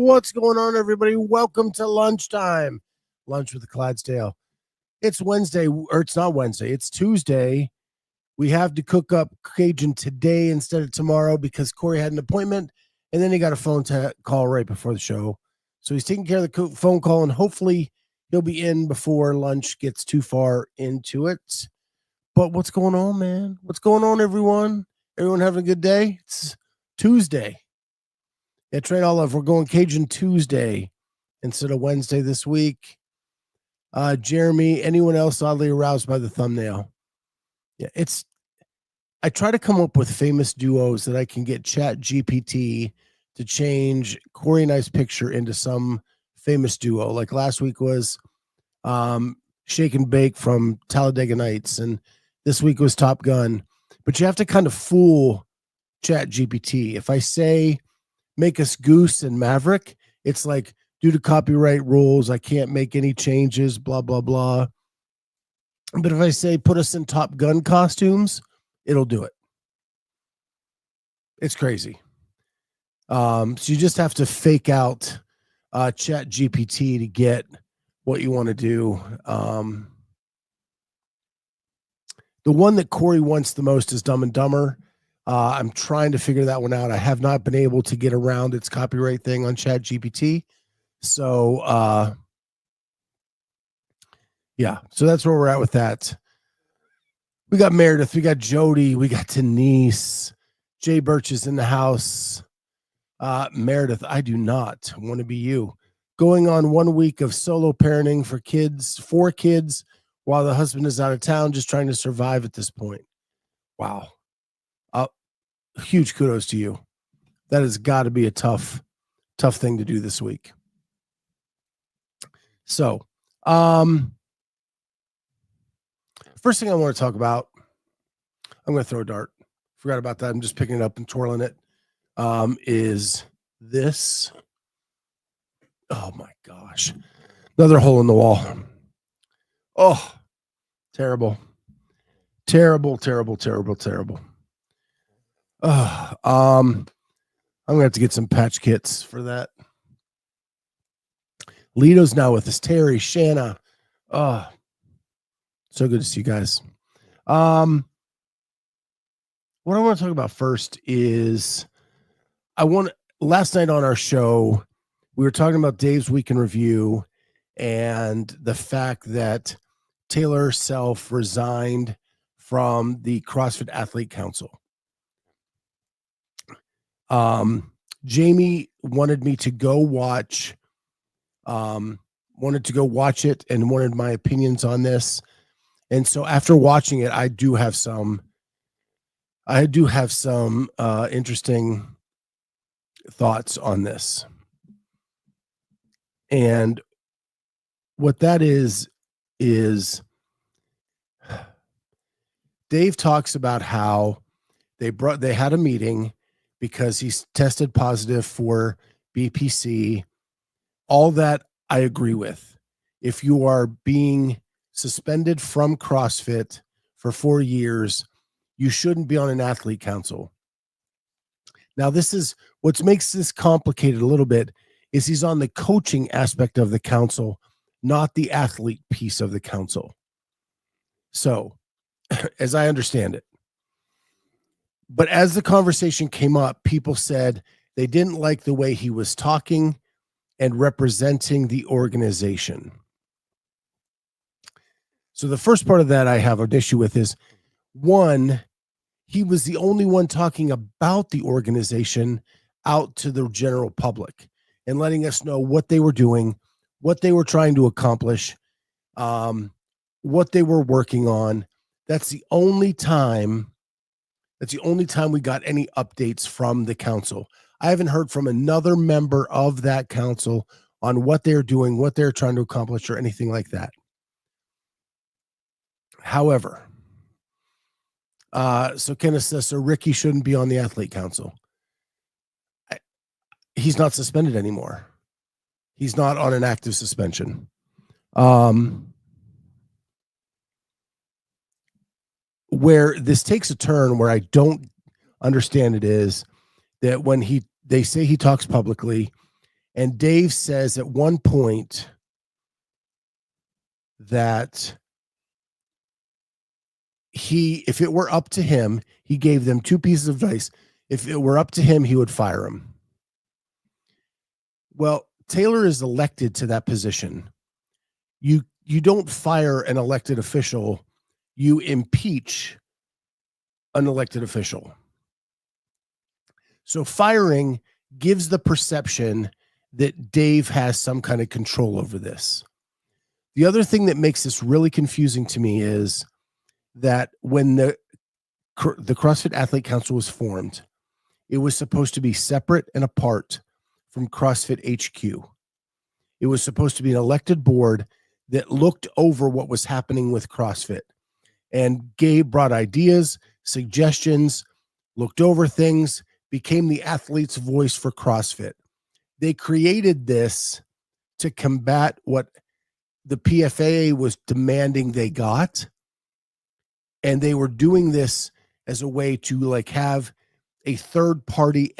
What's going on, everybody? Welcome to lunchtime. Lunch with the Clydesdale. It's Wednesday, or it's not Wednesday. It's Tuesday. We have to cook up Cajun today instead of tomorrow because Cory had an appointment, and then he got a phone call right before the show. So he's taking care of the phone call, and hopefully he'll be in before lunch gets too far into it. But what's going on, man? What's going on, everyone? Everyone having a good day? It's Tuesday. Yeah, Train All Love. We're going Cajun Tuesday instead of Wednesday this week. Jeremy, anyone else oddly aroused by the thumbnail? Yeah, I try to come up with famous duos that I can get Chat GPT to change Cory and I's picture into some famous duo. Like last week was Shake and Bake from Talladega Nights, and this week was Top Gun. But you have to kind of fool Chat GPT. If I say make us Goose and Maverick, it's like, due to copyright rules, I can't make any changes, blah, blah, blah. But if I say put us in Top Gun costumes, it'll do it. It's crazy. So you just have to fake out Chat GPT to get what you want to do. The one that Cory wants the most is Dumb and Dumber. I'm trying to figure that one out. I have not been able to get around its copyright thing on Chat GPT. So, yeah, so that's where we're at with that. We got Meredith, we got Jody, we got Denise, Jay Birch is in the house. Meredith, I do not want to be you. Going on 1 week of solo parenting for 4 kids, while the husband is out of town, just trying to survive at this point. Wow. Huge kudos to you. That has got to be a tough thing to do this week. So, first thing I want to talk about, I'm going to throw a dart. Forgot about that. I'm just picking it up and twirling it. Is this? Oh my gosh. Another hole in the wall. Oh, terrible. Terrible, terrible, terrible, terrible. I'm gonna have to get some patch kits for that. Lito's now with us. Terry, Shanna. Oh, so good to see you guys. What I want to talk about first is last night on our show, we were talking about Dave's Week in Review and the fact that Taylor Self resigned from the CrossFit Athlete Council. Jamie wanted me to go watch, it and wanted my opinions on this. And so after watching it, I do have some interesting thoughts on this. And what that is Dave talks about how they had a meeting because he's tested positive for BPC. All that I agree with. If you are being suspended from CrossFit for 4 years, you shouldn't be on an athlete council. Now, this is what makes this complicated a little bit is he's on the coaching aspect of the council, not the athlete piece of the council. So, as I understand it. But as the conversation came up, people said they didn't like the way he was talking and representing the organization. So the first part of that I have an issue with is, one, he was the only one talking about the organization out to the general public and letting us know what they were doing, what they were trying to accomplish, what they were working on. That's the only time we got any updates from the council. I haven't heard from another member of that council on what they're doing, what they're trying to accomplish, or anything like that. However, so Kenneth says, so Ricky shouldn't be on the athlete council. He's not suspended anymore. He's not on an active suspension. Where this takes a turn where I don't understand it is that when they say he talks publicly And Dave says at one point that if it were up to him, he gave them 2 pieces of advice. If it were up to him, he would fire him. Well, Taylor is elected to that position. You don't fire an elected official, you impeach an elected official. So firing gives the perception that Dave has some kind of control over this. The other thing that makes this really confusing to me is that when the CrossFit Athlete Council was formed, it was supposed to be separate and apart from CrossFit HQ. It was supposed to be an elected board that looked over what was happening with CrossFit. And Gabe brought ideas, suggestions, looked over things, became the athlete's voice for CrossFit. They created this to combat what the PFA was demanding they got. And they were doing this as a way to like have a third party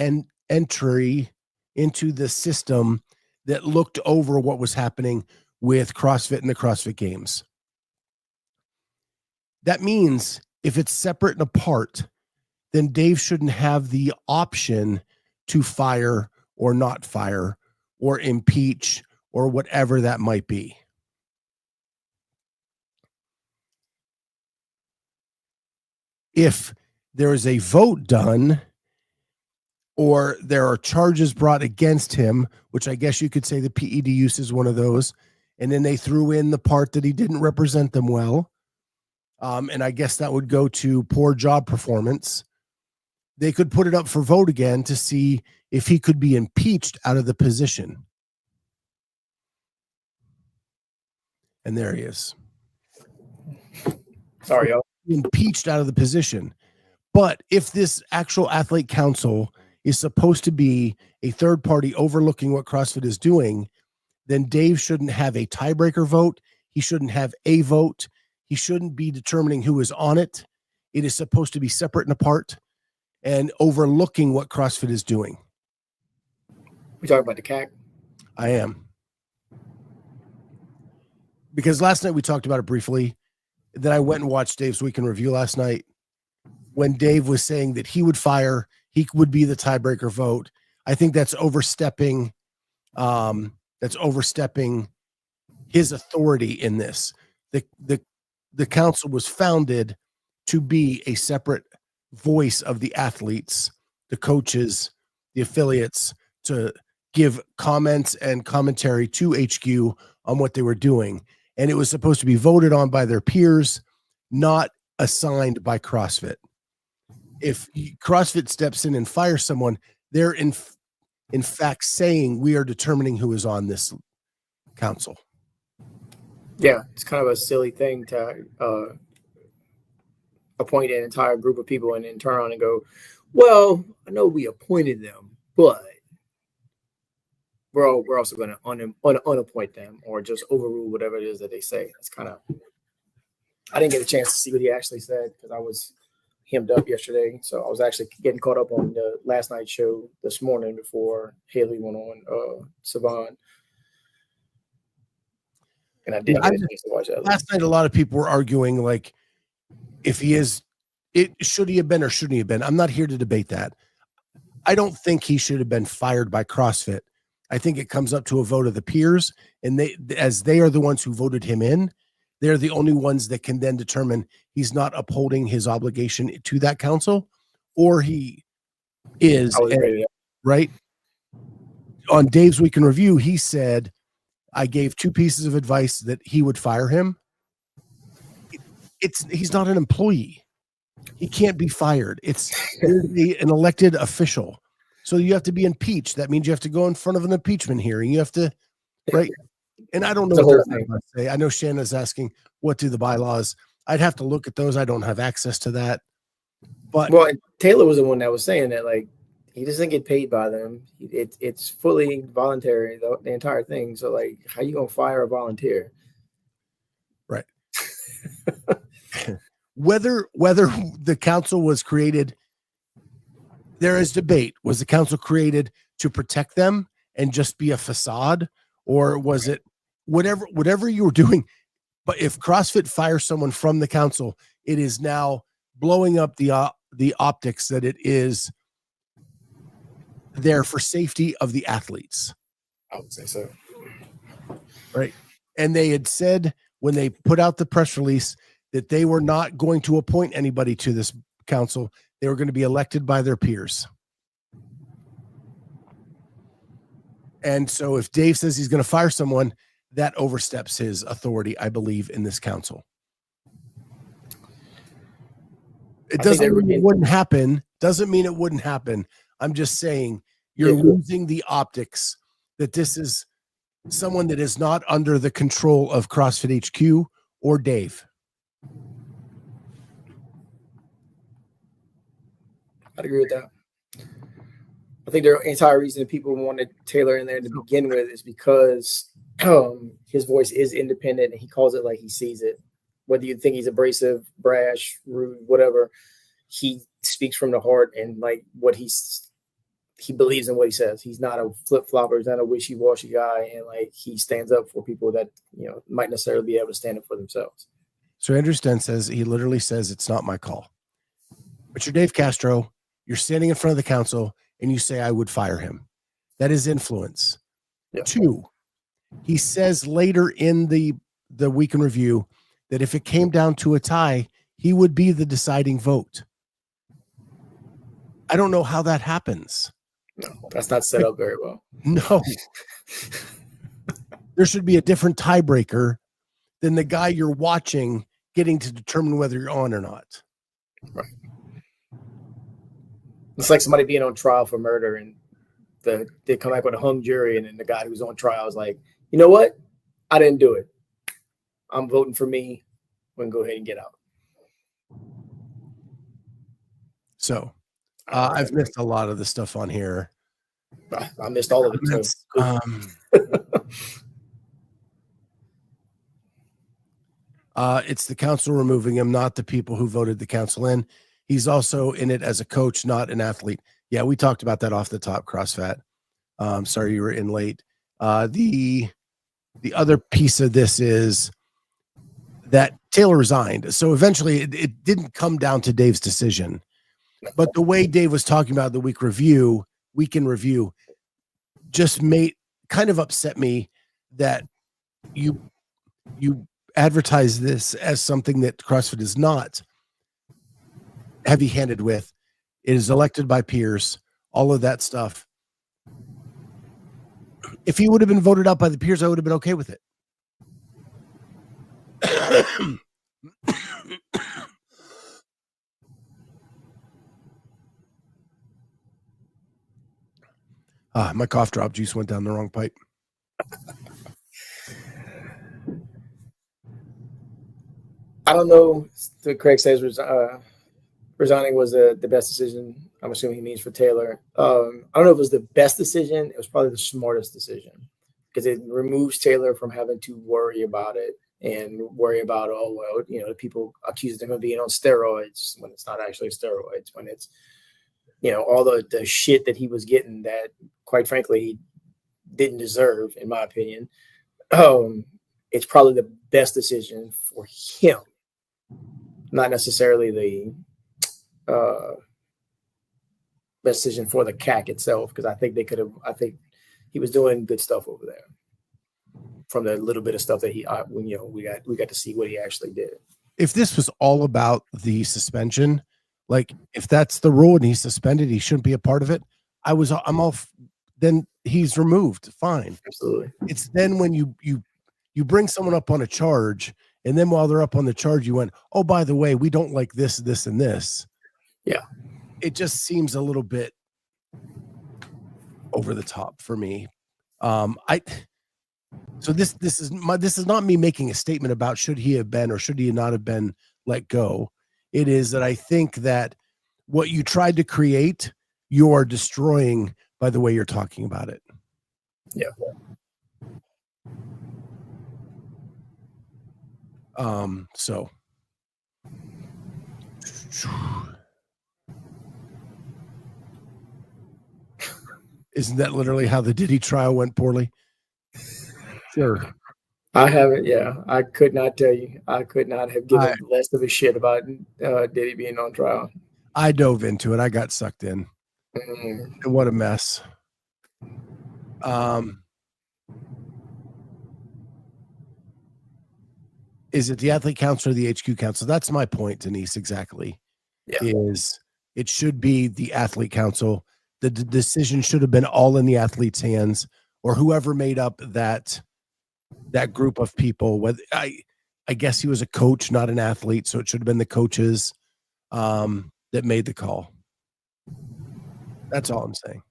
entry into the system that looked over what was happening with CrossFit and the CrossFit Games. That means if it's separate and apart, then Dave shouldn't have the option to fire or not fire or impeach or whatever that might be. If there is a vote done or there are charges brought against him, which I guess you could say the PED use is one of those, and then they threw in the part that he didn't represent them well, and I guess that would go to poor job performance, they could put it up for vote again to see if he could be impeached out of the position. And there he is. Sorry, y'all. Impeached out of the position. But if this actual athlete council is supposed to be a third party overlooking what CrossFit is doing, then Dave shouldn't have a tiebreaker vote. He shouldn't have a vote. He shouldn't be determining who is on it. It is supposed to be separate and apart and overlooking what CrossFit is doing. We talking about the CAC? I am. Because last night we talked about it briefly. Then I went and watched Dave's Week in Review last night when Dave was saying that he would fire, he would be the tiebreaker vote. I think that's overstepping. That's overstepping his authority in this. The council was founded to be a separate voice of the athletes, the coaches, the affiliates, to give comments and commentary to HQ on what they were doing. And it was supposed to be voted on by their peers, not assigned by CrossFit. If CrossFit steps in and fires someone, they're in fact saying we are determining who is on this council. Yeah, it's kind of a silly thing to appoint an entire group of people and then turn around and go, well, I know we appointed them, but we're also going to unappoint them or just overrule whatever it is that they say. It's kind of, I didn't get a chance to see what he actually said because I was hemmed up yesterday. So I was actually getting caught up on the last night's show this morning before Haley went on Savan. And I didn't get a chance to watch that. Last night, a lot of people were arguing, like, if he is, should he have been or shouldn't he have been? I'm not here to debate that. I don't think he should have been fired by CrossFit. I think it comes up to a vote of the peers, and they are the ones who voted him in. They're the only ones that can then determine he's not upholding his obligation to that council, or he is. Right? On Dave's Week in Review, he said, I gave 2 pieces of advice that he would fire him. He's not an employee. He can't be fired. It's an elected official. So you have to be impeached. That means you have to go in front of an impeachment hearing. You have to, right? And I don't know what they're going to say. I know Shanna's asking, what do the bylaws? I'd have to look at those. I don't have access to that. But Taylor was the one that was saying that, like, he doesn't get paid by them. It's fully voluntary, the entire thing. So, like, how you gonna fire a volunteer? Right. Whether the council was created, there is debate. Was the council created to protect them and just be a facade, or was it whatever you were doing? But if CrossFit fires someone from the council, it is now blowing up the optics that it is there for safety of the athletes. I would say so. Right. And they had said when they put out the press release that they were not going to appoint anybody to this council. They were going to be elected by their peers. And so if Dave says he's going to fire someone, that oversteps his authority, I believe, in this council. It doesn't mean it wouldn't happen. Doesn't mean it wouldn't happen. I'm just saying you're losing the optics that this is someone that is not under the control of CrossFit HQ or Dave. I'd agree with that. I think the entire reason people wanted Taylor in there to begin with is because his voice is independent and he calls it like he sees it. Whether you think he's abrasive, brash, rude, whatever, he speaks from the heart and like what he believes in what he says. He's not a flip-flopper. He's not a wishy-washy guy. And like he stands up for people that, might necessarily be able to stand up for themselves. So Andrew Sten says, he literally says, it's not my call. But you're Dave Castro. You're standing in front of the council and you say, I would fire him. That is influence. Yeah. 2, he says later in the week in review that if it came down to a tie, he would be the deciding vote. I don't know how that happens. No, that's not set up very well. No. There should be a different tiebreaker than the guy you're watching getting to determine whether you're on or not. Right. It's like somebody being on trial for murder and they come back with a hung jury and then the guy who's on trial is like, you know what? I didn't do it. I'm voting for me. We can go ahead and get out. So I've missed a lot of the stuff on here. I missed all of it. It's the council removing him, not the people who voted the council in. He's also in it as a coach, not an athlete. Yeah, we talked about that off the top, CrossFit. Sorry you were in late. The other piece of this is that Taylor resigned. So eventually it didn't come down to Dave's decision. But the way Dave was talking about the week in review, just kind of upset me that you advertise this as something that CrossFit is not heavy-handed with. It is elected by peers, all of that stuff. If he would have been voted out by the peers, I would have been okay with it. My cough drop juice went down the wrong pipe. I don't know. Craig says resigning was the best decision. I'm assuming he means for Taylor. I don't know if it was the best decision. It was probably the smartest decision because it removes Taylor from having to worry about it and worry about, people accuse him of being on steroids when it's not actually steroids, when it's, all the shit that he was getting that, quite frankly, he didn't deserve, in my opinion. It's probably the best decision for him, not necessarily the best decision for the CAC itself, because I think he was doing good stuff over there from the little bit of stuff that we got to see what he actually did. If this was all about the suspension, like if that's the rule and he's suspended, he shouldn't be a part of it. Then he's removed. Fine. Absolutely. It's then when you bring someone up on a charge, and then while they're up on the charge, you went, oh, by the way, we don't like this, this, and this. Yeah. It just seems a little bit over the top for me. So this is not me making a statement about should he have been or should he not have been let go. It is that I think that what you tried to create, you are destroying by the way you're talking about it. Yeah. So Isn't that literally how the Diddy trial went poorly? Sure. I haven't. Yeah, I could not tell you. I could not have given less of a shit about Diddy being on trial. I dove into it. I got sucked in. Mm. And what a mess. Is it the athlete council or the HQ council? That's my point, Denise. Exactly. Yeah. Is it should be the athlete council. The decision should have been all in the athlete's hands, or whoever made up that group of people. Whether I guess he was a coach, not an athlete, so it should have been the coaches that made the call. That's all I'm saying.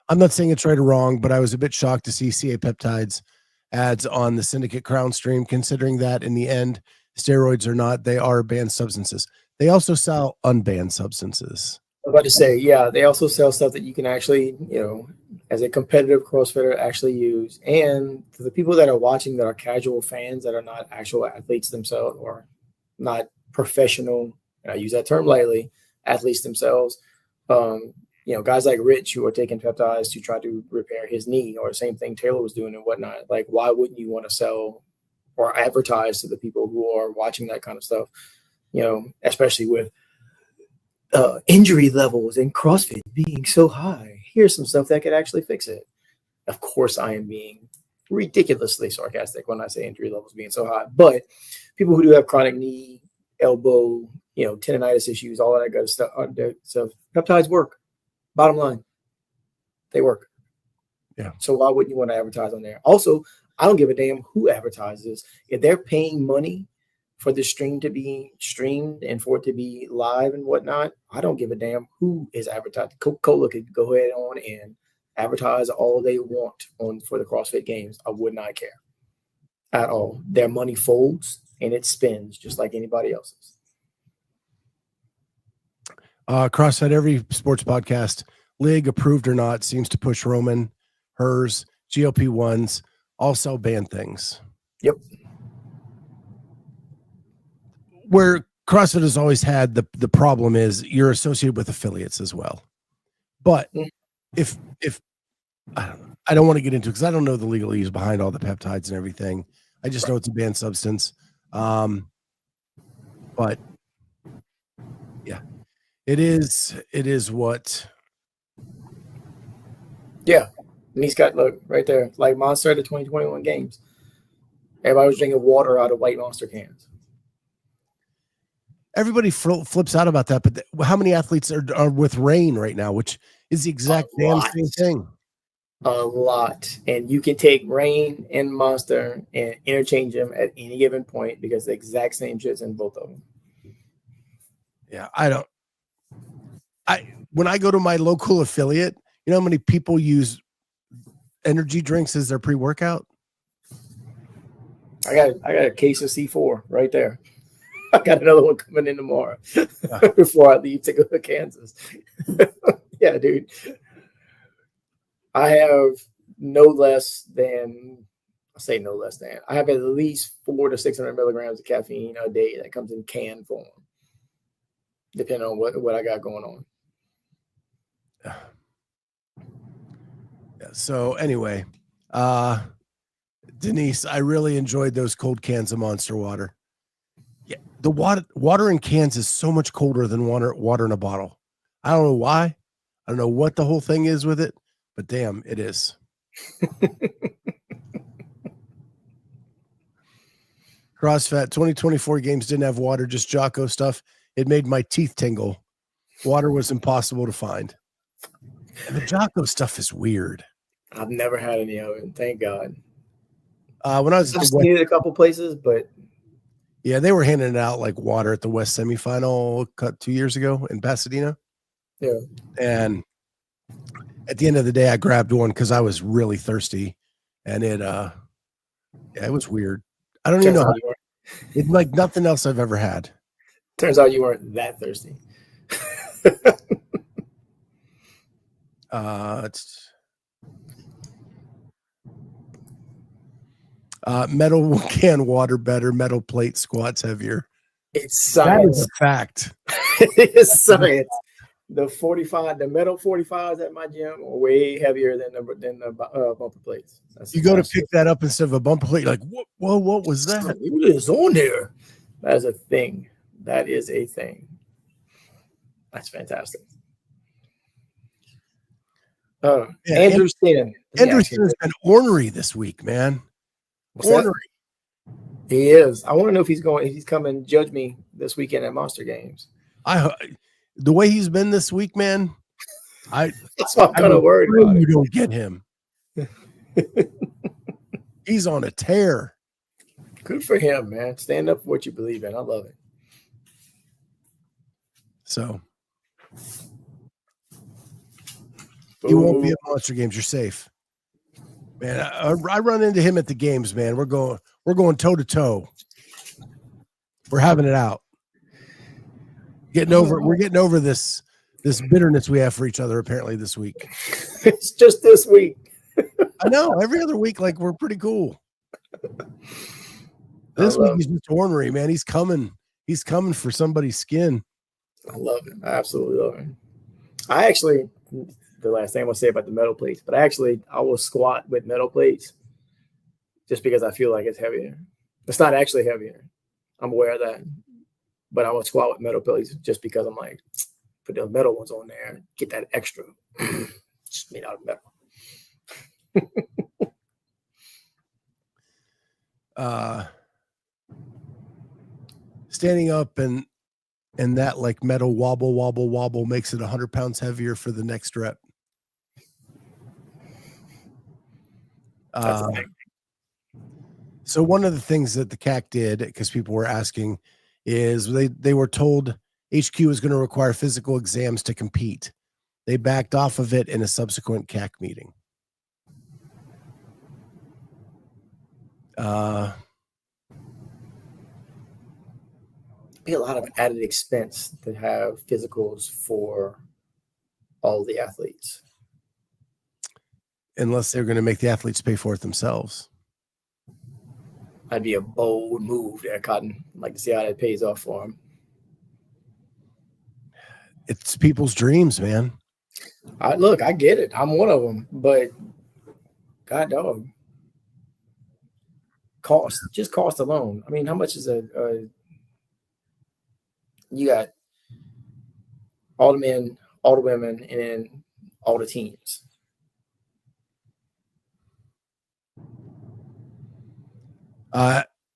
I'm not saying it's right or wrong, but I was a bit shocked to see CA Peptides ads on the Syndicate Crown stream, considering that in the end, steroids or not, they are banned substances. They also sell unbanned substances. I'm about to say, yeah, they also sell stuff that you can actually, as a competitive CrossFitter, actually use. And for the people that are watching that are casual fans that are not actual athletes themselves or not professional, and I use that term lightly, athletes themselves, guys like Rich who are taking peptides to try to repair his knee, or the same thing Taylor was doing and whatnot. Like, why wouldn't you want to sell or advertise to the people who are watching that kind of stuff, especially with injury levels in CrossFit being so high? Here's some stuff that could actually fix it. Of course, I am being ridiculously sarcastic when I say injury levels being so high, but people who do have chronic knee, elbow, tendonitis issues, all of that good stuff. So peptides work. Bottom line, they work. Yeah. So why wouldn't you want to advertise on there? Also, I don't give a damn who advertises. If they're paying money for the stream to be streamed and for it to be live and whatnot, I don't give a damn who is advertising. Coca-Cola could go ahead on and advertise all they want for the CrossFit Games. I would not care at all. Their money folds and it spins just like anybody else's. CrossFit, every sports podcast, league approved or not, seems to push Roman, hers, GLP-1s, all sell banned things. Yep. Where CrossFit has always had the problem is you're associated with affiliates as well. But if I don't want to get into it because I don't know the legalese behind all the peptides and everything. I just know it's a banned substance. But yeah, it is what. Yeah. And he's got, look, right there, like Monster at the 2021 Games. Everybody was drinking water out of white Monster cans. Everybody flips out about that, but how many athletes are with Reign right now, which is the exact damn same thing? A lot. And you can take Reign and Monster and interchange them at any given point because the exact same shit's in both of them. Yeah, when I go to my local affiliate, you know how many people use energy drinks as their pre-workout? I got a case of C4 right there. I got another one coming in tomorrow before I leave to go to Kansas. Yeah, dude. I have no less than, I have at least 400 to 600 milligrams of caffeine a day that comes in can form, depending on what I got going on. Yeah. So anyway, Denise, I really enjoyed those cold cans of Monster water. Yeah, the water in cans is so much colder than water in a bottle. I don't know why. I don't know what the whole thing is with it, but damn, it is. CrossFit 2024 Games didn't have water, just Jocko stuff. It made my teeth tingle. Water was impossible to find. And the Jocko stuff is weird. I've never had any of it. Thank God. When I was I've seen it a couple places, but yeah, they were handing it out like water at the West semifinal 2 years ago in Pasadena. Yeah. And at the end of the day, I grabbed one because I was really thirsty, and it was weird. I don't even know. It's like nothing else I've ever had. Turns out you weren't that thirsty. It's metal can water better, metal plate squats heavier. It's That is science. a fact. It's science. The metal 45s at my gym are way heavier than the bumper plates. You go to pick that up instead of a bumper plate, like, whoa, what was that? What is on there? That is a thing. That is a thing. That's fantastic. Andrew Steen. Anderson has been ornery this week, man. Ornery. He is. I want to know if he's coming judge me this weekend at Monster Games. The way he's been this week, man, that's what I'm kind of worried about. You don't get him. He's on a tear. Good for him, man. Stand up for what you believe in. I love it. So he won't be at Monster Games. You're safe, man. I run into him at the games, man. We're going toe to toe. We're having it out. We're getting over this bitterness we have for each other apparently this week. It's just this week. I know. Every other week, like, we're pretty cool. This week he's just ornery, man. He's coming for somebody's skin. I love it. I absolutely love it. I actually, the last thing I'm gonna say about the metal plates, but I will squat with metal plates just because I feel like it's heavier. It's not actually heavier. I'm aware of that. But I will squat with metal plates just because I'm like, put those metal ones on there, get that extra. Just made out of metal. Standing up and that like metal wobble makes it 100 pounds heavier for the next rep. So one of the things that the CAC did, because people were asking, is they were told HQ was going to require physical exams to compete. They backed off of it in a subsequent CAC meeting. Be a lot of added expense to have physicals for all the athletes. Unless they're going to make the athletes pay for it themselves. That'd be a bold move there, Cotton. I'd like to see how that pays off for them. It's people's dreams, man. I get it. I'm one of them, but God dog. Cost alone. I mean, how much is you got all the men, all the women, and then all the teams.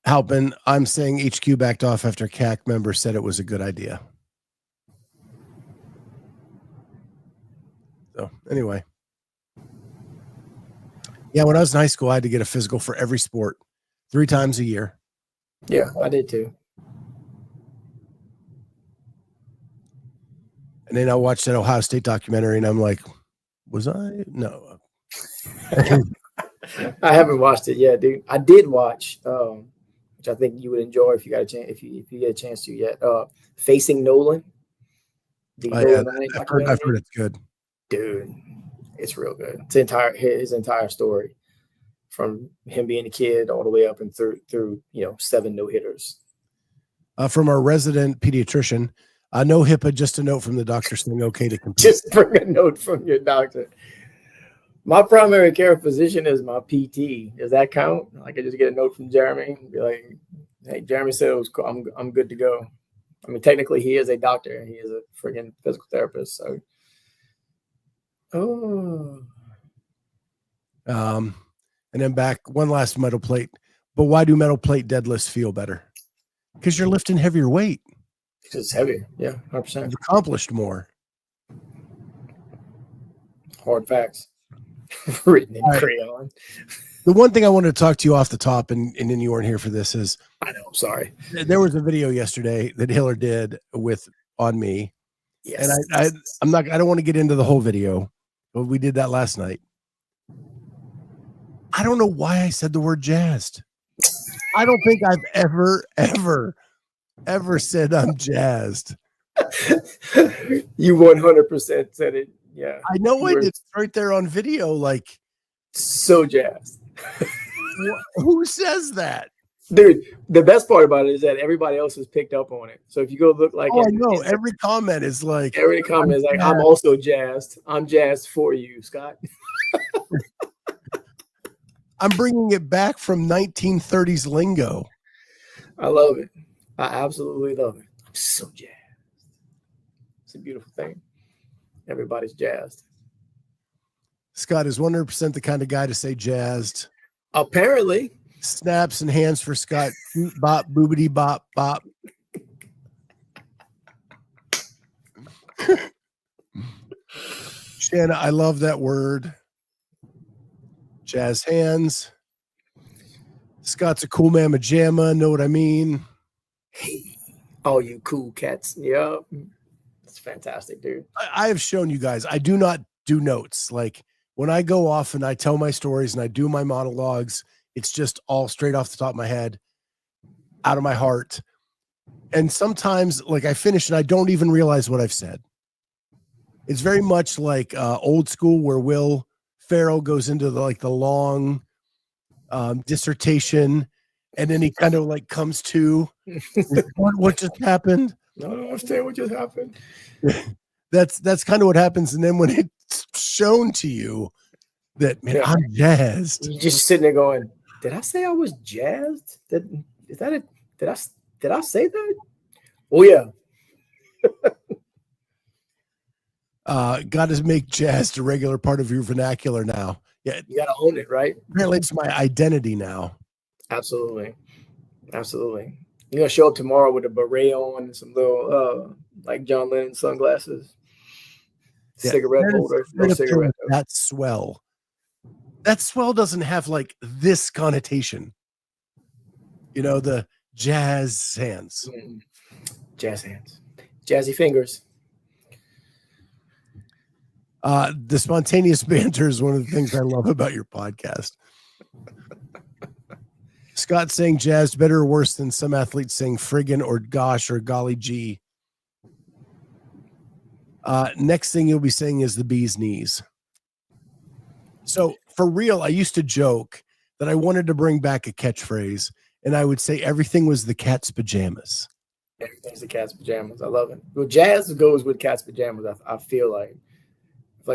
Halpin, I'm saying HQ backed off after CAC members said it was a good idea. So anyway. Yeah, when I was in high school, I had to get a physical for every sport 3 times a year. Yeah, I did too. And then I watched that Ohio State documentary and I'm like, was I? No. I haven't watched it yet, dude. I did watch, which I think you would enjoy if you got a chance, if you get a chance to yet. Facing Nolan. I've heard it's good. Dude, it's real good. It's his entire story, from him being a kid all the way up and through 7 no-hitters. From our resident pediatrician, no HIPAA, just a note from the doctor saying okay to compete. Just bring a note from your doctor. My primary care physician is my PT. Does that count? I could just get a note from Jeremy and be like, hey, Jeremy said it was cool. I'm good to go. I mean, technically he is a doctor. He is a freaking physical therapist. So, and then back one last metal plate. But why do metal plate deadlifts feel better? Because you're lifting heavier weight. Because it's heavier. Yeah, 100%. You've accomplished more. Hard facts. Written in crayon. The one thing I wanted to talk to you off the top, and then you weren't here for this, is I know, sorry. There was a video yesterday that Hiller did on me. Yes. And I don't want to get into the whole video, but we did that last night. I don't know why I said the word jazzed. I don't think I've ever said I'm jazzed. You 100% said it. Yeah. I know I did. It's right there on video. Like, so jazzed. Who says that? Dude, the best part about it is that everybody else has picked up on it. So if you go look like I know every comment is like every comment is like, I'm also jazzed. I'm jazzed for you, Scott. I'm bringing it back from 1930s lingo. I love it. I absolutely love it. I'm so jazzed. It's a beautiful thing. Everybody's jazzed. Scott is 100% the kind of guy to say jazzed. Apparently. Snaps and hands for Scott. Bop, boobity, bop, bop. Shanna, I love that word. Jazz hands. Scott's a cool mamma jamma. Know what I mean? Hey, all you cool cats. Yep. It's fantastic, dude. I have shown you guys, I do not do notes. Like when I go off and I tell my stories and I do my monologues, it's just all straight off the top of my head, out of my heart. And sometimes like I finish and I don't even realize what I've said. It's very much like old school where Will Ferrell goes into the long dissertation and then he kind of like comes to what just happened. I don't understand what just happened. That's kind of what happens. And then when it's shown to you that, man, I'm jazzed. You're just sitting there going, did I say I was jazzed? Did I say that? Oh yeah. Got to make jazz a regular part of your vernacular now. Yeah, you got to own it, right? Apparently, it's my identity now. Absolutely. You're gonna show up tomorrow with a beret on and some little like John Lennon sunglasses, cigarette holder. No cigarette. That's swell. That swell doesn't have like this connotation. You know, the jazz hands. Jazz hands. Jazzy fingers. The spontaneous banter is one of the things I love about your podcast. Scott saying jazz better or worse than some athletes saying friggin' or gosh or golly gee. Next thing you'll be saying is the bee's knees. So for real, I used to joke that I wanted to bring back a catchphrase and I would say everything was the cat's pajamas. Everything's the cat's pajamas. I love it. Well, jazz goes with cat's pajamas. I feel like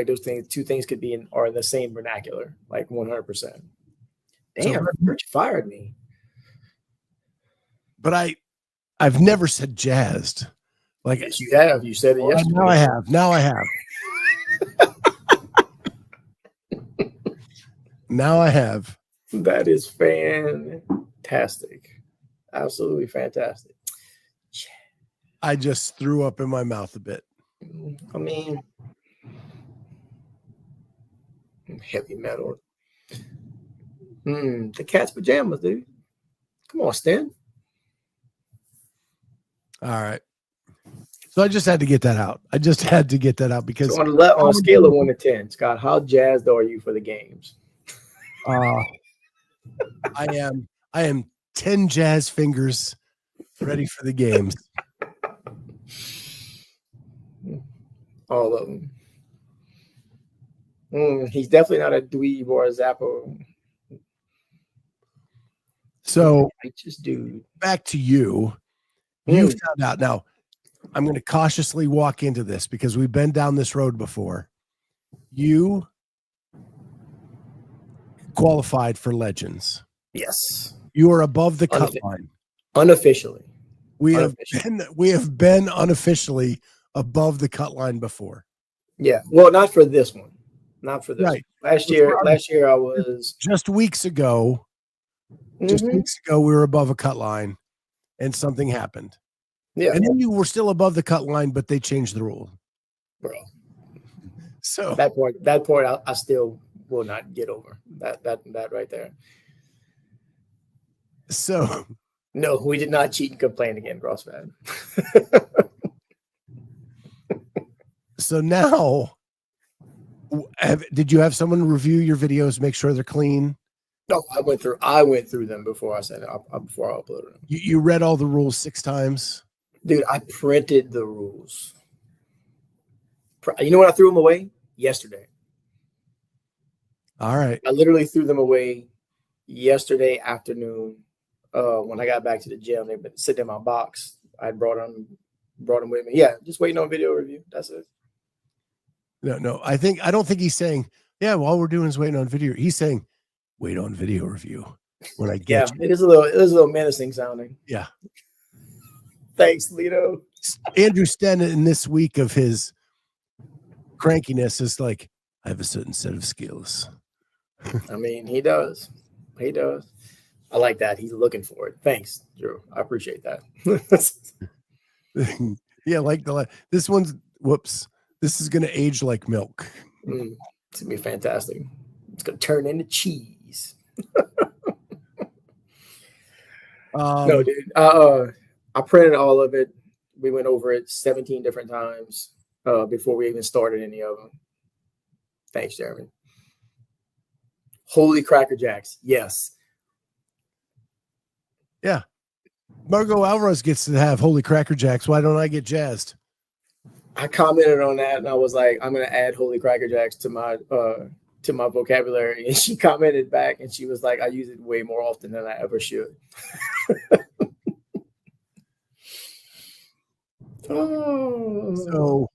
those things, two things could be in the same vernacular, like 100%. Damn, you fired me. But I've never said jazzed. Like yes, you have. You said it yesterday. Now I have. Now I have. That is fantastic. Absolutely fantastic. I just threw up in my mouth a bit. I mean, heavy metal. The cat's pajamas, dude. Come on, Stan. All right. So I just had to get that out. Because so on a scale of 1 to 10, Scott, how jazzed are you for the games? I am 10 jazz fingers ready for the games. All of them. He's definitely not a dweeb or a zappo. So righteous dude. Back to you. You found out. Now, I'm going to cautiously walk into this because we've been down this road before. You qualified for Legends. Yes. You are above the cut line. Unofficially. We have been unofficially above the cut line before. Yeah. Well, not for this one. Not for this. Right. Last year I was just weeks ago. Just weeks ago, we were above a cut line and something happened. Yeah. And then you were still above the cut line, but they changed the rule. Bro. So that point I still will not get over. That right there. So no, we did not cheat and complain again, CrossFit. So now did you have someone review your videos, make sure they're clean? No, I went through them before I said before I uploaded them. You read all the rules 6 times? Dude, I printed the rules. You know when I threw them away? Yesterday. All right. I literally threw them away yesterday afternoon. when I got back to the gym, they've been sitting in my box. I brought them with me. Yeah, just waiting on video review. That's it. No. I don't think he's saying, yeah, all we're doing is waiting on video. He's saying, wait on video review when I get you. It is a little menacing sounding. Yeah. Thanks, Lito. Andrew Sten in this week of his crankiness is like, I have a certain set of skills. I mean, he does. He does. I like that. He's looking for it. Thanks, Drew. I appreciate that. Yeah, like this one's, whoops. This is going to age like milk. It's going to be fantastic. It's going to turn into cheese. No, dude. I printed all of it. We went over it 17 different times before we even started any of them. Thanks, Jeremy. Holy Cracker Jacks. Yes. Yeah. Margot Alvarez gets to have Holy Cracker Jacks. Why don't I get jazzed? I commented on that and I was like, I'm going to add Holy Cracker Jacks to my vocabulary. And she commented back and she was like, I use it way more often than I ever should. So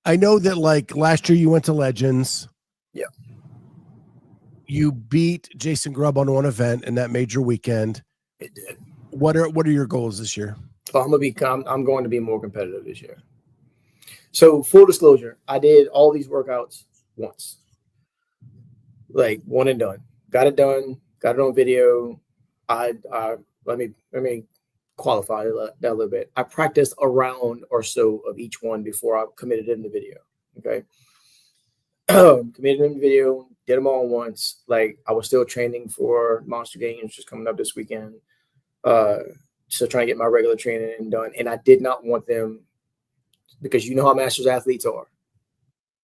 I know that like last year you went to Legends. Yeah. You beat Jason Grubb on one event and that made your weekend. It did. What are your goals this year? I'm going to be more competitive this year. So full disclosure, I did all these workouts once. Like one and done. Got it done, got it on video. Let me qualify that a little bit. I practiced a round or so of each one before I committed in the video. Okay. Committed in the video, did them all once. Like I was still training for Monster Games just coming up this weekend. Still trying to get my regular training done. And I did not want them because you know how Masters athletes are,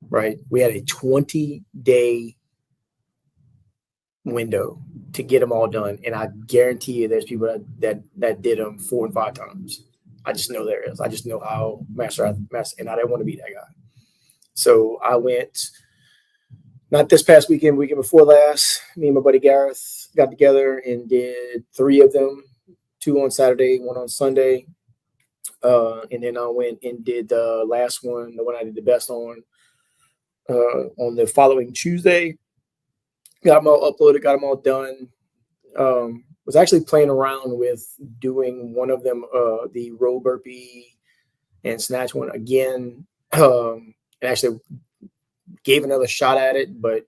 right? We had a 20-day window to get them all done. And I guarantee you there's people that did them 4 and 5 times. I just know there is. I just know how Master, and I didn't want to be that guy. So I went, not this past weekend before last, me and my buddy Gareth got together and did 3 of them, 2 on Saturday, 1 on Sunday. And then I went and did the last one, the one I did the best on the following Tuesday. Got them all uploaded, got them all done. Was actually playing around with doing one of them, the row burpee and snatch one again. And actually gave another shot at it, but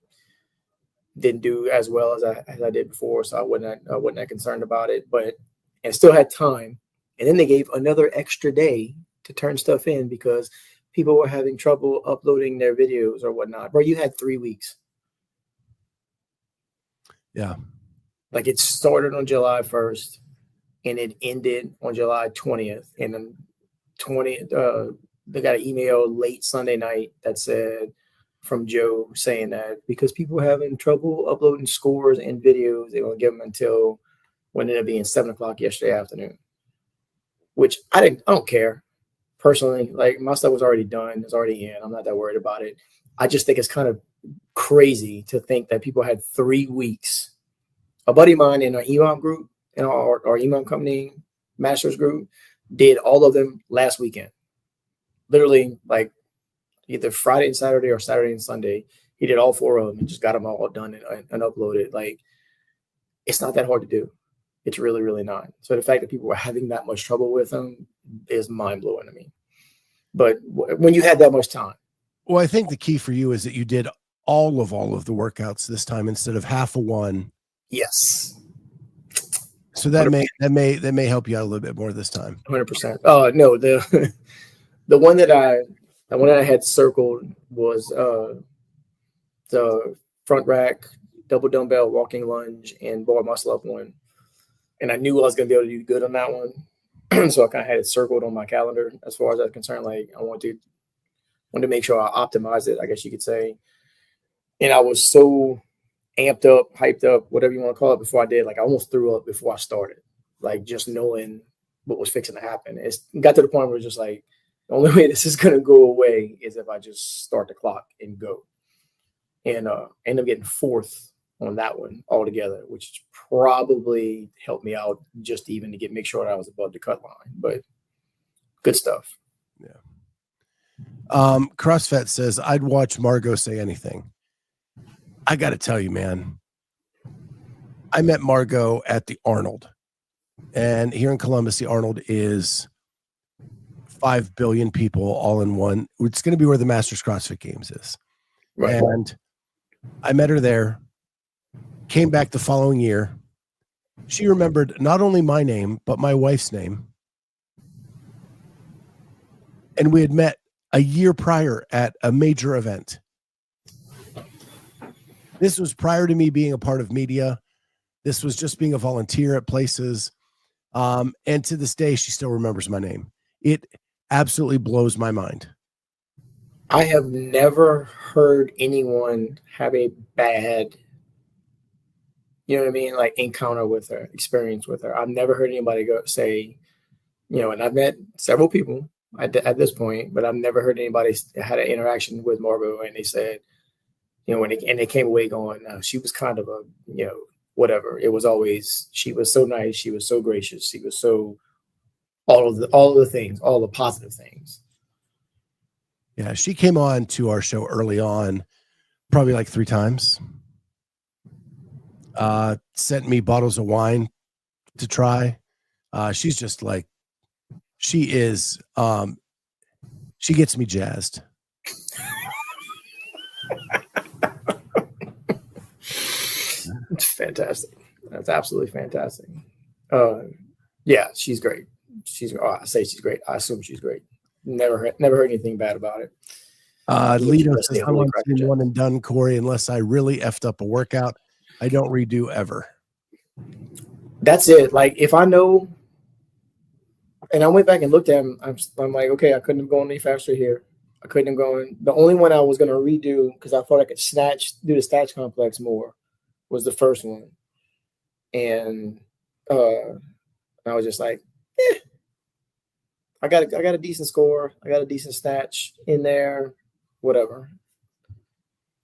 didn't do as well as I did before. So I wasn't that concerned about it, and still had time. And then they gave another extra day to turn stuff in because people were having trouble uploading their videos or whatnot. Bro, you had 3 weeks. Yeah. Like it started on July 1st and it ended on July 20th. And then they got an email late Sunday night that said from Joe saying that because people were having trouble uploading scores and videos, they were going to give them until what ended up being 7:00 yesterday afternoon. Which I don't care personally. Like my stuff was already done. It's already in. I'm not that worried about it. I just think it's kind of crazy to think that people had 3 weeks. A buddy of mine in our EMOM group, in our EMOM company, Masters group, did all of them last weekend. Literally like either Friday and Saturday or Saturday and Sunday. He did all 4 of them and just got them all done and uploaded. Like it's not that hard to do. It's really, really not. So the fact that people were having that much trouble with them is mind-blowing to me. But when you had that much time. Well, I think the key for you is that you did all of the workouts this time instead of half of one. Yes. So that may help you out a little bit more this time. 100%. No, the one that I had circled was the front rack, double dumbbell, walking lunge, and bar muscle up one. And I knew I was going to be able to do good on that one. So I kind of had it circled on my calendar as far as I'm concerned. Like I wanted to make sure I optimized it, I guess you could say. And I was so amped up, hyped up, whatever you want to call it before I did. Like I almost threw up before I started, like just knowing what was fixing to happen. It got to the point where it's just like, the only way this is going to go away is if I just start the clock and go. And end up getting 4th on that one altogether, which probably helped me out just even to make sure that I was above the cut line. But good stuff. Yeah. CrossFit says, I'd watch Margot say anything. I got to tell you, man, I met Margot at the Arnold. And here in Columbus, the Arnold is 5 billion people all in one. It's going to be where the Masters CrossFit Games is. Right. And I met her there, came back the following year. She remembered not only my name, but my wife's name. And we had met a year prior at a major event. This was prior to me being a part of media. This was just being a volunteer at places. And to this day, she still remembers my name. It absolutely blows my mind. I have never heard anyone have a bad, you know what I mean, like encounter with her, experience with her. I've never heard anybody say, and I've met several people at this point, but I've never heard anybody had an interaction with Margot and they said, and they came away going, she was kind of a, whatever. It was always, she was so nice. She was so gracious. She was so all of the things, all the positive things. Yeah. She came on to our show early on, probably like 3 times, sent me bottles of wine to try. She's just like, she is, she gets me jazzed. It's fantastic. That's absolutely fantastic. Yeah, she's great. I say she's great. I assume she's great. Never heard anything bad about it. Lito says, I'm on team one and done, Cory, unless I really effed up a workout. I don't redo ever. That's it. Like if I know, and I went back and looked at him, I'm like, okay, I couldn't have gone any faster here. I couldn't have gone. The only one I was going to redo because I thought I could do the snatch complex more was the first one. And I was just like, I got a decent score. I got a decent snatch in there, whatever.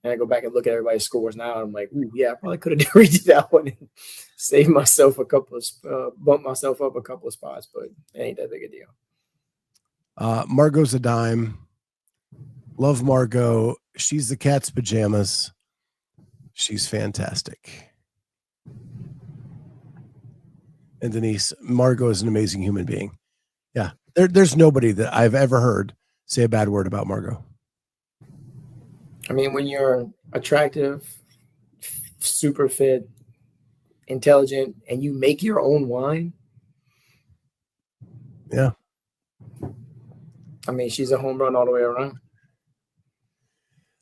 And I go back and look at everybody's scores now. And I'm like, ooh, yeah, I probably could have redid that one and saved myself bumped myself up a couple of spots, but it ain't that big a deal. Margot's a dime. Love Margot. She's the cat's pajamas. She's fantastic. And Denise, Margot is an amazing human being. Yeah. There's nobody that I've ever heard say a bad word about Margot. I mean, when you're attractive, super fit, intelligent, and you make your own wine. Yeah. I mean, she's a home run all the way around.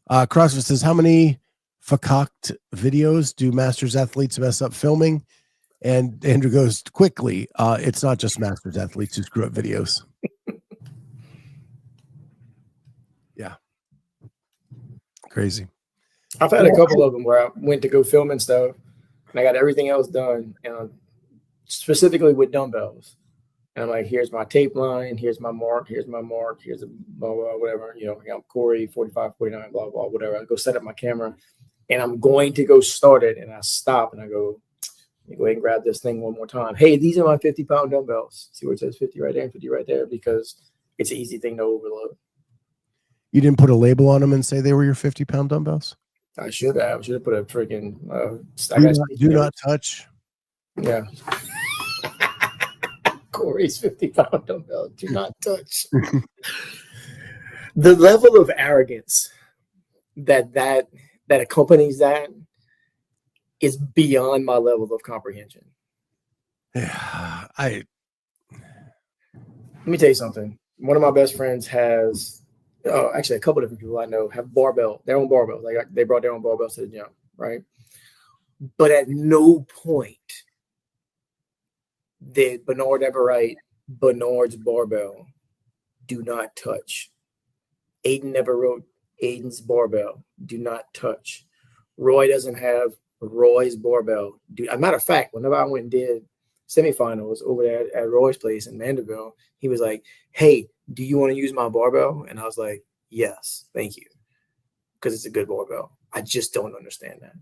CrossFit says, how many facocked videos do Masters athletes mess up filming? And Andrew goes, quickly, it's not just Masters athletes who screw up videos. Yeah. Crazy. I've had a couple of them where I went to go film and stuff, and I got everything else done, and specifically with dumbbells. And I'm like, here's my tape line, here's my mark, here's a blah, blah, whatever, I'm Cory, 45, 49, blah, blah, whatever. I go set up my camera, and I'm going to go start it, and I stop, and I go, let me go ahead and grab this thing one more time. Hey, these are my 50-pound dumbbells. See where it says 50 right there and 50 right there, because it's an easy thing to overload. You didn't put a label on them and say they were your 50-pound dumbbells? I should have. Put a freaking do not touch. Yeah. Cory's 50-pound dumbbell. Do not touch. The level of arrogance that accompanies that is beyond my level of comprehension. Yeah. Let me tell you something. One of my best friends has actually a couple of different people I know have their own barbells. They brought their own barbells to the gym, right? But at no point did Bernard ever write Bernard's barbell, do not touch. Aiden never wrote Aiden's barbell, do not touch. Roy doesn't have Roy's barbell. As a matter of fact, whenever I went and did semifinals over there at Roy's place in Mandeville, he was like, hey, do you want to use my barbell? And I was like, yes, thank you. Because it's a good barbell. I just don't understand that.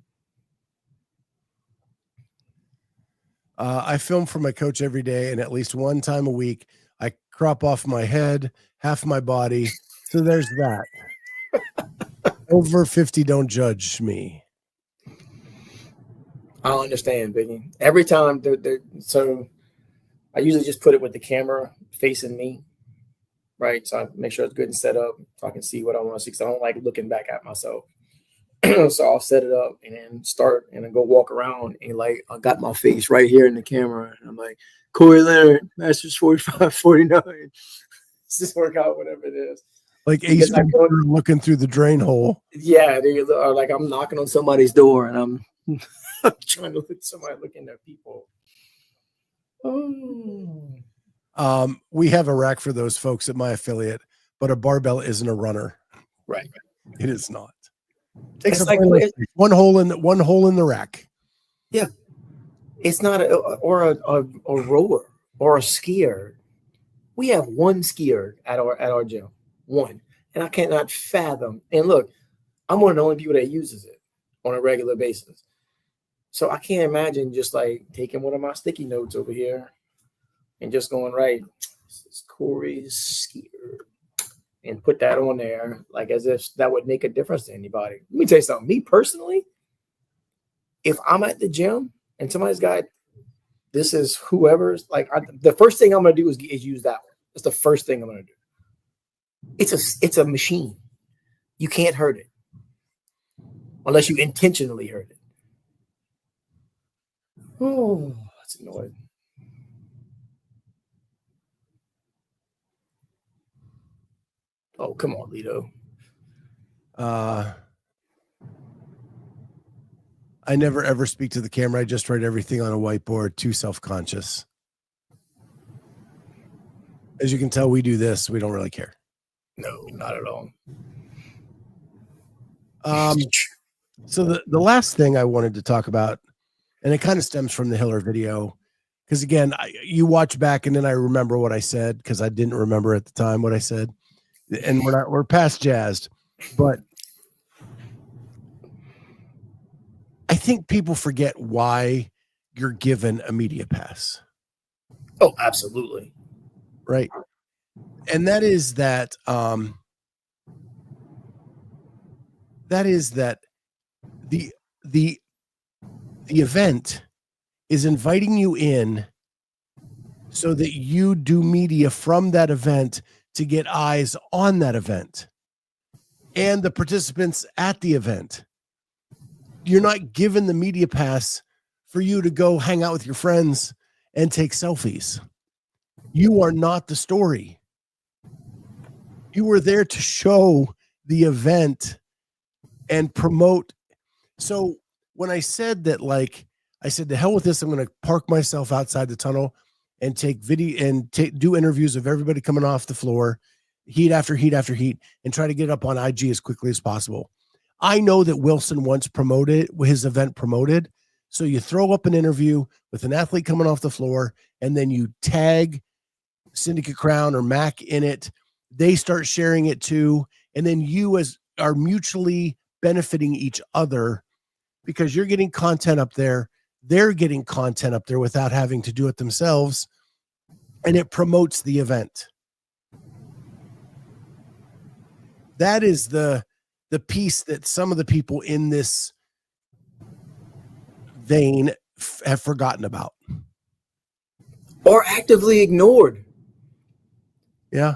I film for my coach every day, and at least one time a week, I crop off my head, half my body. So there's that. Over 50, don't judge me. I don't understand, Biggie. Every time, so I usually just put it with the camera facing me, right? So I make sure it's good and set up so I can see what I want to see. Because I don't like looking back at myself. So I'll set it up and then start and then go walk around and like I got my face right here in the camera and I'm like Corey Leonard, Masters 45-49. Let's just work out whatever it is. Like Ace Ventura looking through the drain hole. Yeah, or like I'm knocking on somebody's door and I'm trying to look somebody looking at people. Oh. We have a rack for those folks at my affiliate, but a barbell isn't a runner. Right. It is not. It's like one hole in the rack. Yeah. It's not a rower or a skier. We have one skier at our gym. One. And I cannot fathom. And look, I'm one of the only people that uses it on a regular basis. So I can't imagine just like taking one of my sticky notes over here and just going, right, this is Corey's skier, and put that on there, like as if that would make a difference to anybody. Let me tell you something. Me personally, if I'm at the gym and somebody's got, this is whoever's, like the first thing I'm going to do is use that one. That's the first thing I'm going to do. It's a machine. You can't hurt it unless you intentionally hurt it. Oh, that's annoying. Oh, come on, Lito. I never ever speak to the camera. I just write everything on a whiteboard. Too self-conscious. As you can tell, we do this. We don't really care. No, not at all. So the last thing I wanted to talk about, and it kind of stems from the Hiller video, because again, you watch back and then I remember what I said because I didn't remember at the time what I said, and we're past jazzed, but I think people forget why you're given a media pass. Oh, absolutely. Right. And that is that the event is inviting you in so that you do media from that event to get eyes on that event and the participants at the event. You're not given the media pass for you to go hang out with your friends and take selfies. You are not the story. You were there to show the event and promote. So when I said that, like, I said, to hell with this, I'm going to park myself outside the tunnel and take video and do interviews of everybody coming off the floor, heat after heat after heat, and try to get up on IG as quickly as possible. I know that Wilson once promoted his event promoted. So you throw up an interview with an athlete coming off the floor, and then you tag Syndicate Crown or Mac in it. They start sharing it too. And then you are mutually benefiting each other because you're getting content up there. They're getting content up there without having to do it themselves. And it promotes the event. That is the piece that some of the people in this vein have forgotten about. Or actively ignored. Yeah.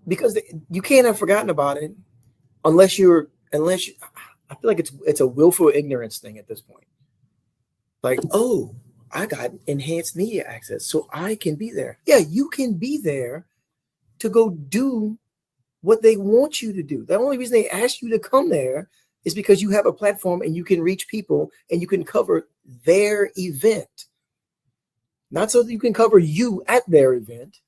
Because you can't have forgotten about it unless you I feel like it's a willful ignorance thing at this point. Like, oh, I got enhanced media access, so I can be there. Yeah, you can be there to go do what they want you to do. The only reason they ask you to come there is because you have a platform and you can reach people and you can cover their event. Not so that you can cover you at their event.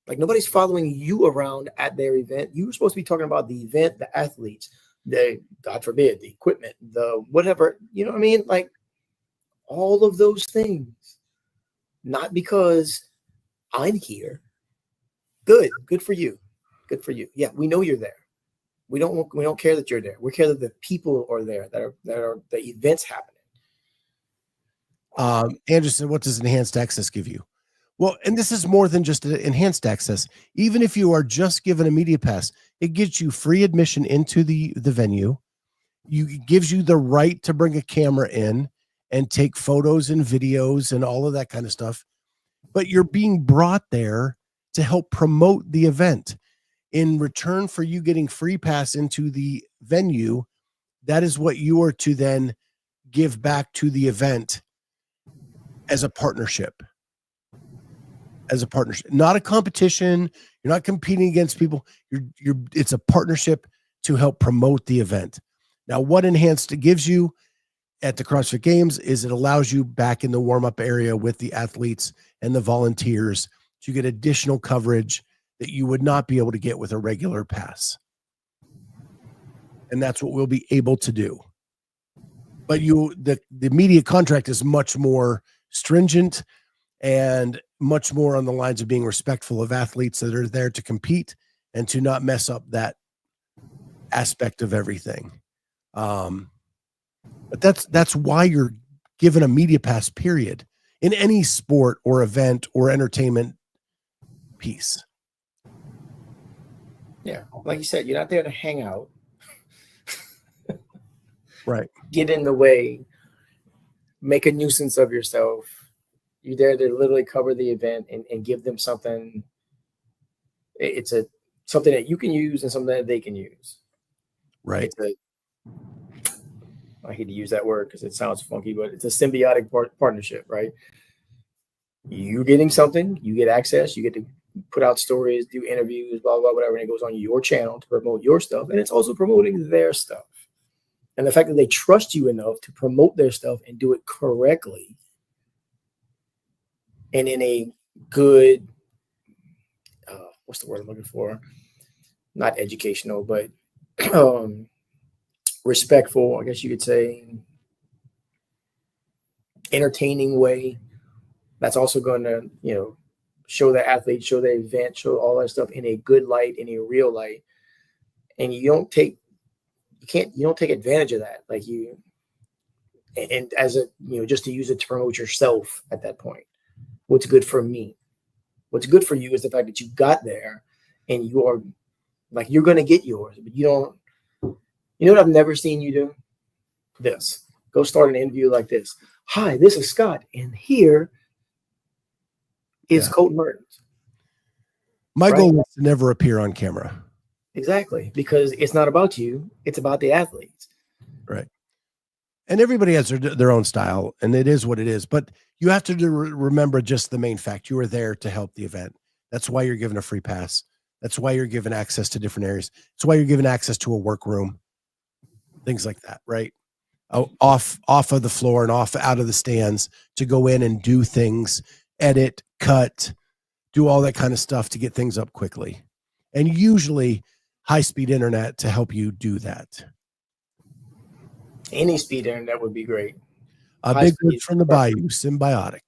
Like nobody's following you around at their event. You were supposed to be talking about the event, the athletes, the, God forbid, the equipment, the whatever, you know what I mean? Like all of those things. Not because I'm here. Good for you. Good for you. Yeah, we know you're there. We don't care that you're there. We care that the people are there, that are the events happening. Anderson, what does enhanced access give you? Well, and this is more than just enhanced access. Even if you are just given a media pass, it gives you free admission into the venue. It gives you the right to bring a camera in and take photos and videos and all of that kind of stuff. But you're being brought there to help promote the event. In return for you getting free pass into the venue, that is what you are to then give back to the event as a partnership. Not a competition. You're not competing against people. It's a partnership to help promote the event. Now, what enhanced gives you at the CrossFit Games is it allows you back in the warm-up area with the athletes and the volunteers to get additional coverage that you would not be able to get with a regular pass. And that's what we'll be able to do. But the media contract is much more stringent and much more on the lines of being respectful of athletes that are there to compete and to not mess up that aspect of everything. But that's why you're given a media pass, period, in any sport or event or entertainment piece. Yeah. Like you said, you're not there to hang out. Right. Get in the way, make a nuisance of yourself. You're there to literally cover the event and give them something. It's something that you can use and something that they can use. Right. I hate to use that word because it sounds funky, but it's a symbiotic partnership, right? You getting something, you get access, you get to put out stories, do interviews, blah, blah, whatever, and it goes on your channel to promote your stuff, and it's also promoting their stuff. And the fact that they trust you enough to promote their stuff and do it correctly and in a good, what's the word I'm looking for? Not educational, but respectful, I guess you could say, entertaining way. That's also going to, show the athlete, show the event, show all that stuff in a good light, in a real light. And you don't take advantage of that. And as just to use it to promote yourself at that point. What's good for me? What's good for you is the fact that you got there and you are you're going to get yours, but you don't. You know what I've never seen you do? This. Go start an interview like this. Hi, this is Scott, and here is Colton Mertens. My goal is to never appear on camera. Exactly, because it's not about you. It's about the athletes. Right. And everybody has their own style, and it is what it is. But you have to remember just the main fact. You are there to help the event. That's why you're given a free pass. That's why you're given access to different areas. That's why you're given access to a workroom. Things like that, right? Off of the floor and out of the stands to go in and do things, edit, cut, do all that kind of stuff to get things up quickly. And usually high-speed internet to help you do that. Any speed internet would be great. Big word from the Bayou, symbiotic.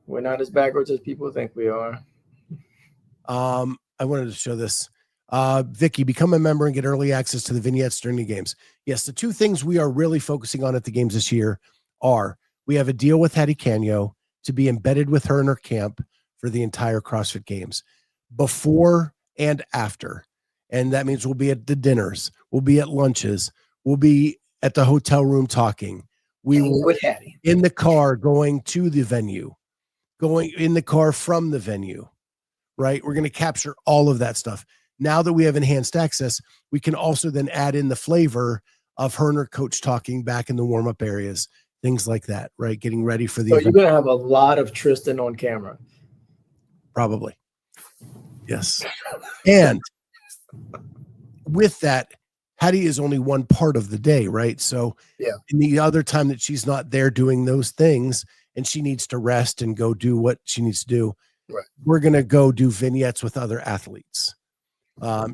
We're not as backwards as people think we are. I wanted to show this. Vicky, become a member and get early access to the vignettes during the games. Yes, the two things we are really focusing on at the games this year are we have a deal with Hattie Canyo to be embedded with her in her camp for the entire CrossFit Games before and after. And that means we'll be at the dinners, we'll be at lunches, we'll be at the hotel room talking. We will with Hattie in the car going to the venue, going in the car from the venue, right? We're going to capture all of that stuff. Now that we have enhanced access, we can also then add in the flavor of her and her coach talking back in the warm-up areas, things like that, right? Getting ready for the event. You're going to have a lot of Tristan on camera. Probably. Yes. And with that, Hattie is only one part of the day, right? So in the other time that she's not there doing those things and she needs to rest and go do what she needs to do, we're going to go do vignettes with other athletes.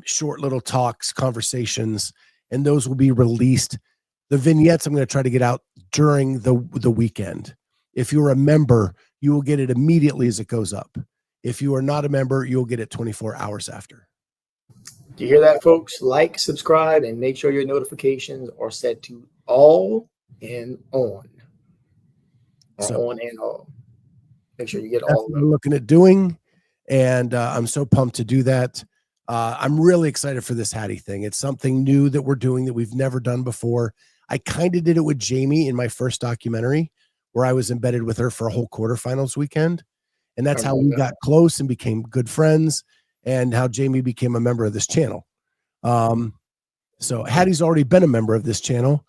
Short little talks, conversations, and those will be released. The vignettes I'm going to try to get out during the weekend. If you're a member, you will get it immediately as it goes up. If you are not a member, you'll get it 24 hours after. Do you hear that, folks? Like, subscribe, and make sure your notifications are set to all and on. Or So on and off. Make sure you get that's all of what we're them. looking at doing. And I'm so pumped to do that. I'm really excited for this Hattie thing. It's something new that we're doing that we've never done before. I kind of did it with Jamie in my first documentary where I was embedded with her for a whole quarterfinals weekend. And that's how we got close and became good friends and how Jamie became a member of this channel. So Hattie's already been a member of this channel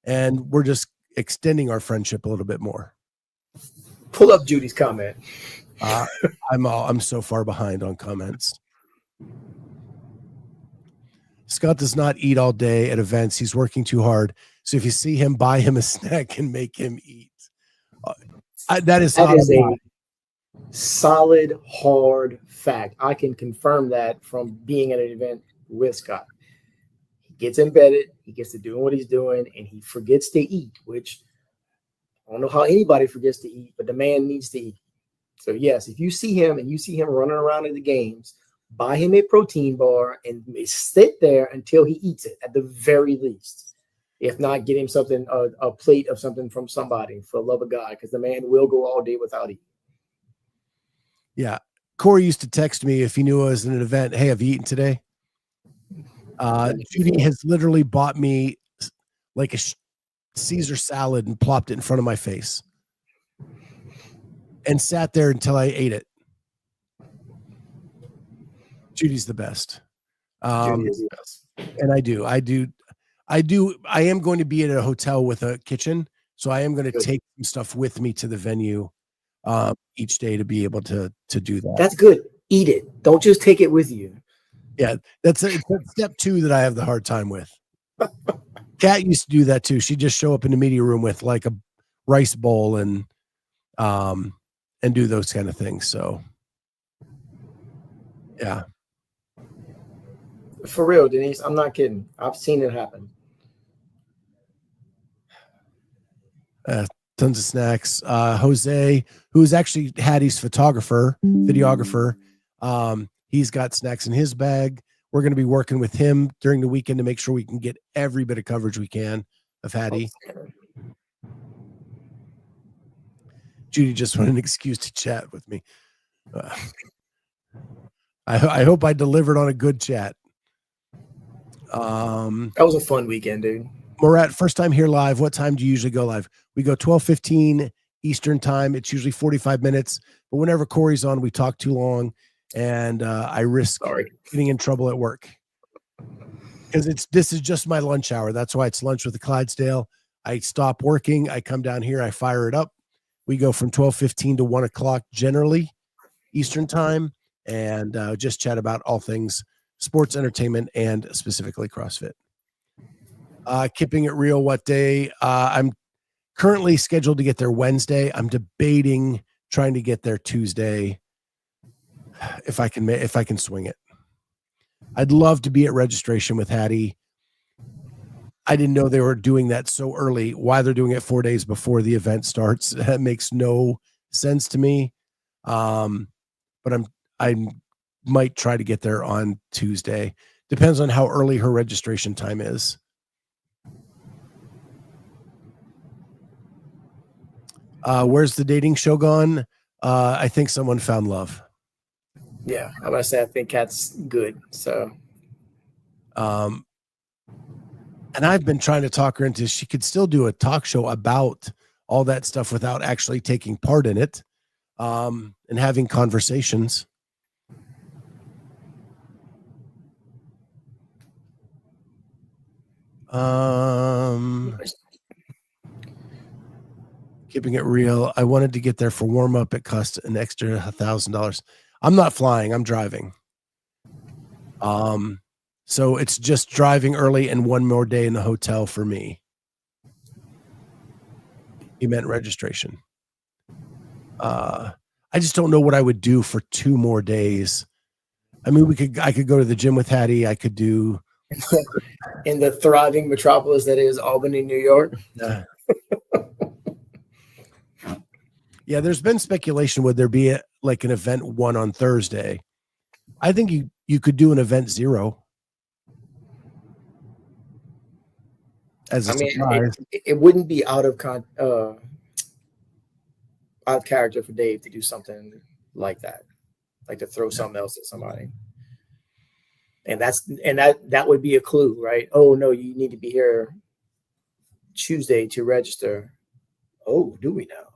and we're just extending our friendship a little bit more. Pull up Judy's comment. I'm so far behind on comments. Scott does not eat all day at events. He's working too hard. So if you see him, buy him a snack and make him eat. That is a solid, hard fact. I can confirm that from being at an event with Scott. He gets embedded, he gets to doing what he's doing, and he forgets to eat, which I don't know how anybody forgets to eat, but the man needs to eat. So yes, if you see him and you see him running around at the games, buy him a protein bar and sit there until he eats it at the very least. If not, get him something, a plate of something from somebody for the love of God, because the man will go all day without eating. Yeah. Cory used to text me if he knew I was in an event, hey, have you eaten today? Judy has literally bought me like a Caesar salad and plopped it in front of my face and sat there until I ate it. Judy's the best. Judy is the best. And I am going to be at a hotel with a kitchen. So I am going to take some stuff with me to the venue each day to be able to do that. That's good. Eat it. Don't just take it with you. Yeah, it's step 2 that I have the hard time with. Kat used to do that too. She'd just show up in the media room with like a rice bowl and do those kind of things. So yeah. For real, Denise, I'm not kidding. I've seen it happen. Tons of snacks. Jose, who's actually Hattie's videographer, he's got snacks in his bag. We're going to be working with him during the weekend to make sure we can get every bit of coverage we can of Hattie. Judy just wanted an excuse to chat with me. I hope I delivered on a good chat. That was a fun weekend, dude. Murat, first time here live. What time do you usually go live? We go 12:15 Eastern time. It's usually 45 minutes. But whenever Cory's on, we talk too long, and I risk getting in trouble at work because this is just my lunch hour. That's why it's lunch with the Clydesdale. I stop working. I come down here. I fire it up. We go from 12:15 to 1 o'clock generally Eastern time, and just chat about all things sports, entertainment, and specifically CrossFit. Keeping it real, what day? I'm currently scheduled to get there Wednesday. I'm debating trying to get there Tuesday if I can swing it. I'd love to be at registration with Hattie. I didn't know they were doing that so early. Why they're doing it 4 days before the event starts, that makes no sense to me. But I might try to get there on Tuesday. Depends on how early her registration time is. Where's the dating show gone? I think someone found love. Yeah, I'm gonna say I think Kat's good. So, and I've been trying to talk her into she could still do a talk show about all that stuff without actually taking part in it, and having conversations. Keeping it real, I wanted to get there for warm up. It cost an extra $1,000. I'm not flying. I'm driving. So it's just driving early and one more day in the hotel for me. He meant registration. I just don't know what I would do for 2 more days. I mean, I could go to the gym with Hattie. I could do in the thriving metropolis that is Albany, New York. Yeah, there's been speculation. Would there be like an event 1 on Thursday? I think you could do an event 0. as a surprise. It wouldn't be out of character for Dave to do something like that, like to throw something else at somebody. And that would be a clue, right? Oh no, you need to be here Tuesday to register. Oh, do we now?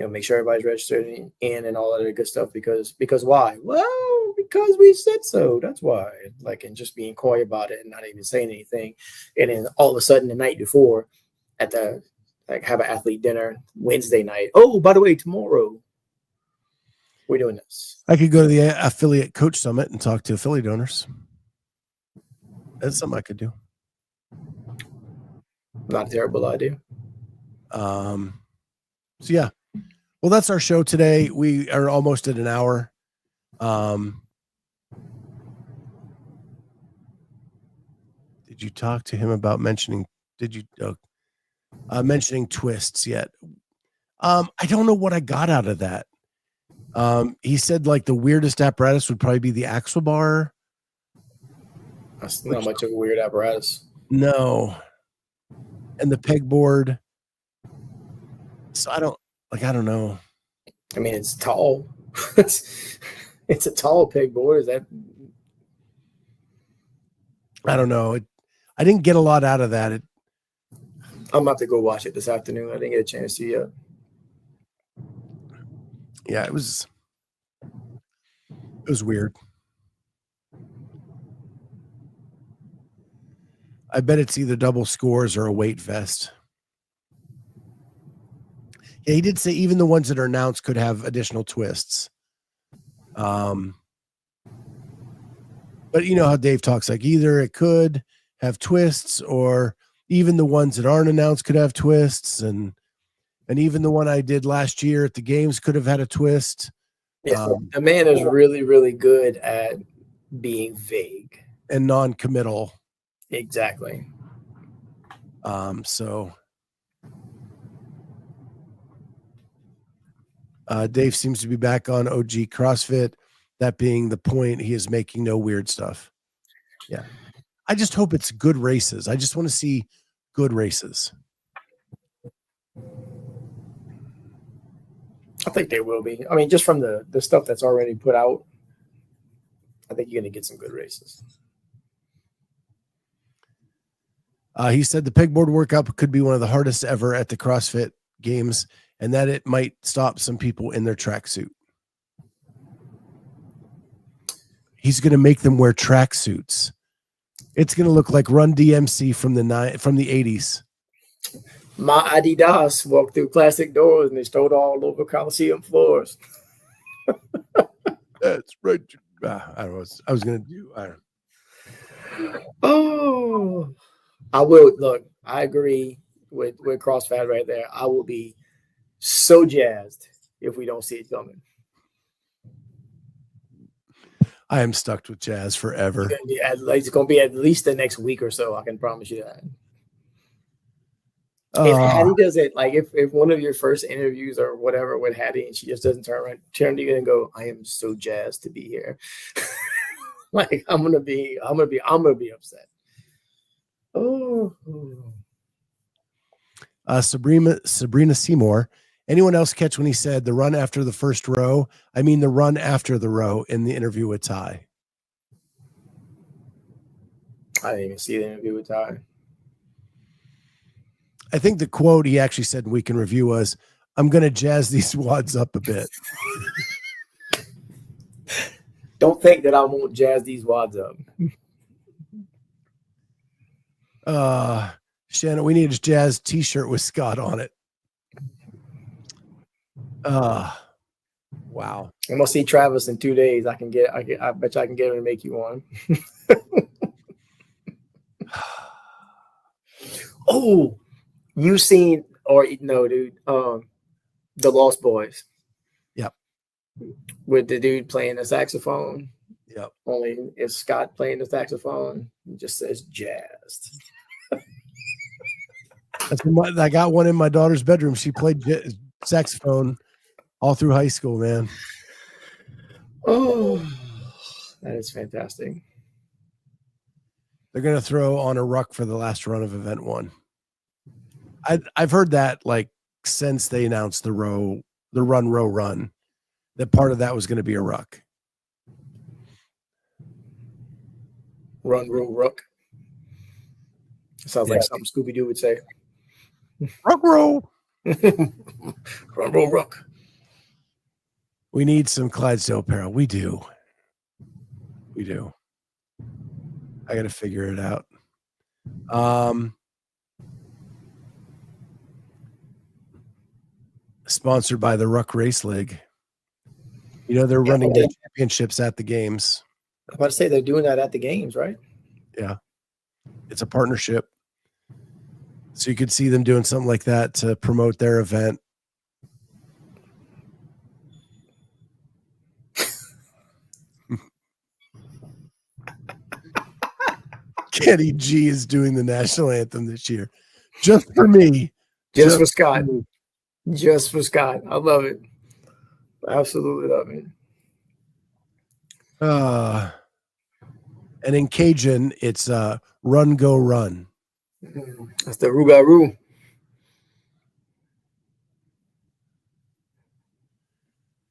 Make sure everybody's registered in and all that other good stuff because why? Well, because we said so. That's why. And just being coy about it and not even saying anything. And then all of a sudden the night before at the have an athlete dinner Wednesday night. Oh, by the way, tomorrow we're doing this. I could go to the affiliate coach summit and talk to affiliate owners. That's something I could do. Not a terrible idea. So yeah. Well, that's our show today. We are almost at an hour. Did you talk to him about mentioning twists yet? I don't know what I got out of that. He said the weirdest apparatus would probably be the axle bar. That's not much of a weird apparatus. No. And the pegboard. So I don't know. I mean, it's tall. It's a tall pegboard. Is that? I don't know. I didn't get a lot out of that. I'm about to go watch it this afternoon. I didn't get a chance to yet. Yeah, it was weird. I bet it's either double scores or a weight vest. Yeah, he did say even the ones that are announced could have additional twists. But you know how Dave talks, either it could have twists or even the ones that aren't announced could have twists. And even the one I did last year at the games could have had a twist. Yeah, the man is really, really good at being vague and non-committal. Exactly. So Dave seems to be back on OG CrossFit. That being the point, he is making no weird stuff. Yeah. I just hope it's good races. I just want to see good races. I think they will be. I mean, just from the stuff that's already put out, I think you're going to get some good races. He said the pegboard workout could be one of the hardest ever at the CrossFit games and that it might stop some people in their tracksuit. He's going to make them wear tracksuits. It's going to look like Run DMC from the 80s. My Adidas walked through plastic doors and they stole all over Coliseum floors. That's right. I was going to do. Oh, I will. Look, I agree with CrossFit right there. I will be so jazzed if we don't see it coming. I am stuck with jazz forever. It's going to be at least the next week or so. I can promise you that. If Hattie does it, if one of your first interviews or whatever with Hattie and she just doesn't turn to you and go, I am so jazzed to be here. I'm gonna be upset. Oh. Sabrina Seymour. Anyone else catch when he said the run after the first row? I mean the run after the row in the interview with Ty. I didn't even see the interview with Ty. I think the quote he actually said in Week in Review was, I'm going to jazz these wads up a bit. Don't think that I won't jazz these wads up. Shannon, we need a jazz t-shirt with Scott on it. Wow. I'm going to see Travis in 2 days. I bet you I can get him to make you one. Oh, you seen or no, dude? The Lost Boys. Yep. With the dude playing the saxophone. Yep. Only if Scott playing the saxophone, it just says jazzed. I got one in my daughter's bedroom. She played saxophone all through high school, man. Oh, that is fantastic. They're going to throw on a ruck for the last run of event 1. I've heard that like since they announced the run, that part of that was going to be a ruck. Run, row, ruck. Sounds like something Scooby-Doo would say. Ruck row. Run, row, ruck. We need some Clydesdale apparel. We do. I got to figure it out. Sponsored by the Ruck Race League. You know, they're running the championships at the games. I'm about to say they're doing that at the games, right? Yeah. It's a partnership. So you could see them doing something like that to promote their event. Kenny G is doing the national anthem this year. Just for me. Just for Scott. Just for Scott. I love it. Absolutely love it. And in Cajun, it's run, go, run. That's the Rougarou.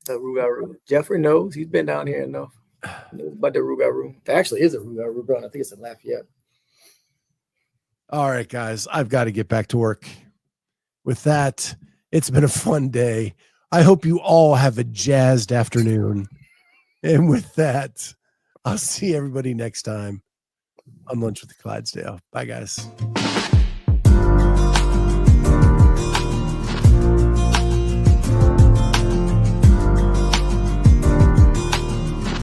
The Rougarou. Jeffrey knows. He's been down here enough. Knows about the Rougarou. There actually is a Rougarou run. I think it's in Lafayette. All right, guys. I've got to get back to work. With that, it's been a fun day. I hope you all have a jazzed afternoon. And with that, I'll see everybody next time on Lunch with the Clydesdale. Bye, guys.